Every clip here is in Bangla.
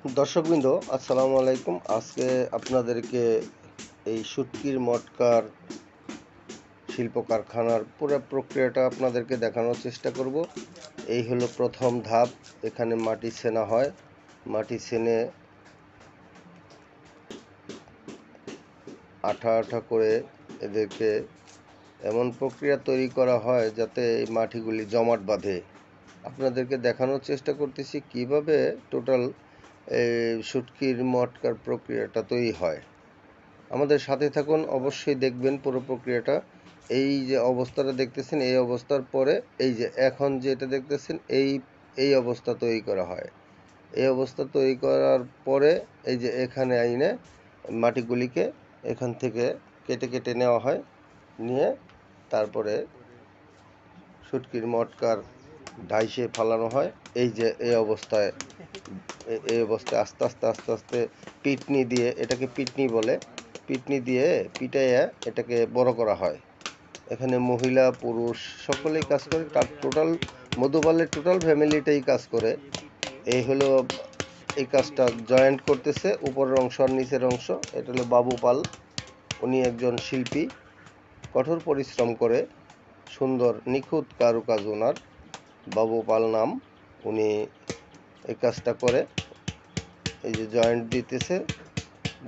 দর্শকবৃন্দ, আসসালামু আলাইকুম। আজকে আপনাদেরকে এই শুটকির মটকার শিল্প কারখানার পুরো প্রক্রিয়াটা আপনাদেরকে দেখানোর চেষ্টা করব। এই হলো প্রথম ধাপ। এখানে মাটি ছেনা হয়। মাটি ছেনে আঠা আঠা করে এদেরকে এমন প্রক্রিয়া তৈরি করা হয় যাতে এই মাটিগুলি জমাট বাঁধে। আপনাদেরকে দেখানোর চেষ্টা করতেছি কিভাবে টোটাল শুটকির মটকার প্রক্রিয়াটা তৈরি হয়। আমাদের সাথে থাকুন, অবশ্যই দেখবেন পুরো প্রক্রিয়াটা। এই যে অবস্থাটা দেখতেছেন, এই অবস্থার পরে এই যে এখন যেটা দেখতেছেন, এই অবস্থা তৈরি করা হয়। এই অবস্থা তৈরি করার পরে এই যে এখানে আইনে মাটিগুলিকে এখান থেকে কেটে কেটে নেওয়া হয়। নিয়ে তারপরে শুটকির মটকার ঢাইসে ফালানো হয়। এই যে এই অবস্থায় আস্তে আস্তে আস্তে আস্তে পিটনি দিয়ে, এটাকে পিটনি বলে, পিটনি দিয়ে পিটাইয়া এটাকে বড় করা হয়। এখানে মহিলা পুরুষ সকলেই কাজ করে। তার টোটাল মধুপালের টোটাল ফ্যামিলিটাই কাজ করে। এই হলো এই কাজটা জয়েন্ট করতেছে উপরের অংশ আর নিচের অংশ। এটা হলো বাবু পাল। উনি একজন শিল্পী, কঠোর পরিশ্রম করে সুন্দর নিখুঁত কারুকাজ ওনার। বাবু পাল নাম। উনি এই কাজটা করে। এই যে জয়েন্ট দিতেছে,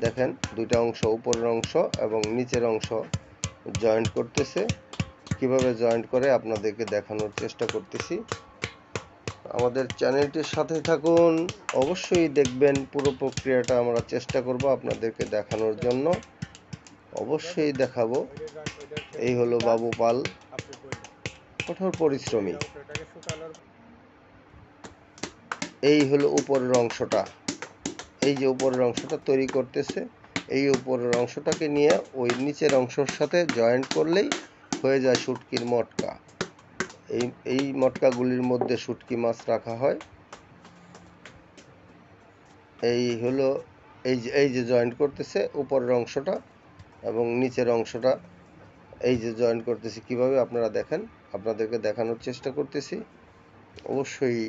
দেখেন দুইটা অংশ, উপরের অংশ এবং নিচের অংশ জয়েন্ট করতেছে। কিভাবে জয়েন্ট করে আপনাদেরকে দেখানোর চেষ্টা করতেছি। আমাদের চ্যানেলটির সাথে থাকুন, অবশ্যই দেখবেন পুরো প্রক্রিয়াটা। আমরা চেষ্টা করব আপনাদেরকে দেখানোর জন্য, অবশ্যই দেখাবো। এই হলো বাবু পাল, কঠোর পরিশ্রমী। এই হলো উপরের অংশটা। এই যে উপরের অংশটা তৈরি করতেছে, এই উপরের অংশটাকে নিয়ে ওই নিচের অংশের সাথে জয়েন্ট করলেই হয়ে যায় শুটকির মটকা। এই মটকাগুলির মধ্যে শুটকি মাছ রাখা হয়। এই হলো এই যে জয়েন্ট করতেছে উপরের অংশটা এবং নিচের অংশটা। এই যে জয়েন্ট করতেছি কিভাবে আপনারা দেখেন, আপনাদেরকে দেখানোর চেষ্টা করতেছি। অবশ্যই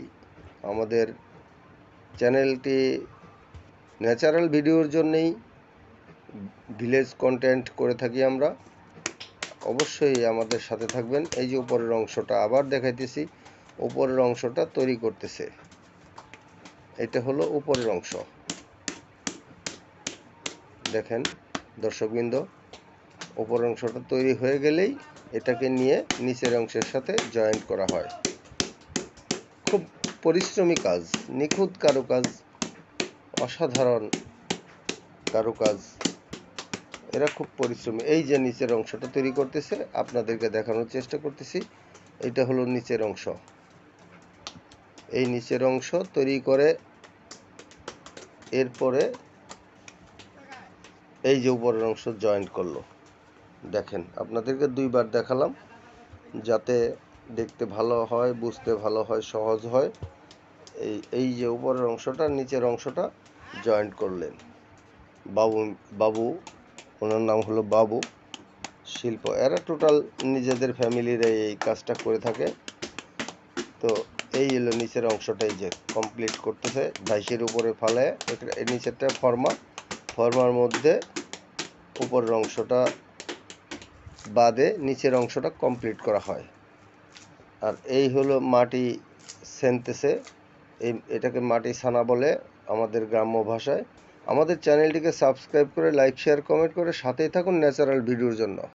আমাদের চ্যানেলটি ন্যাচারাল ভিডিওর জন্যেই ভিলেজ কন্টেন্ট করে থাকি আমরা। অবশ্যই আমাদের সাথে থাকবেন। এই যে উপরের অংশটা আবার দেখাইতেছি, উপরের অংশটা তৈরি করতেছে। এটা হলো উপরের অংশ। দেখেন দর্শকবৃন্দ, উপরের অংশটা তৈরি হয়ে গেলেই এটাকে নিয়ে নিচের অংশের সাথে জয়েন্ট করা হয়। খুব পরিশ্রমী কাজ, নিখুঁত কারুকাজ, অসাধারণ কারুকাজ। এরা খুব পরিশ্রমী। এই যে নিচের অংশটা তৈরি করতেছে, আপনাদেরকে দেখানোর চেষ্টা করতেছি। এটা হলো নিচের অংশ। এই নিচের অংশ তৈরি করে এরপরে এই যে উপরের অংশ জয়েন্ট করলো। দেখেন, আপনাদেরকে দুইবার দেখালাম যাতে দেখতে ভালো হয়, বুঝতে ভালো হয়, সহজ হয়। এই যে উপরের অংশটা নিচের অংশটা জয়েন্ট করলেন। বাবু ওনার নাম হলো বাবু শিল্প। এরা টোটাল নিজেদের ফ্যামিলির এই কাজটা করে থাকে। তো এই হলো নিচের অংশটাই যে কমপ্লিট করতেছে, ডাইসের উপরে ফালে। এই নিচেরটা ফর্মার মধ্যে উপরের অংশটা বাদে নিচের অংশটা কমপ্লিট করা হয়। আর এই হলো মাটি সেনতেছে। এটাকে মাটি ছানা বলে আমাদের গ্রাম্য ভাষায়। আমাদের চ্যানেলটিকে সাবস্ক্রাইব করে লাইক শেয়ার কমেন্ট করে সাথেই থাকুন ন্যাচারাল ভিডিওর জন্য।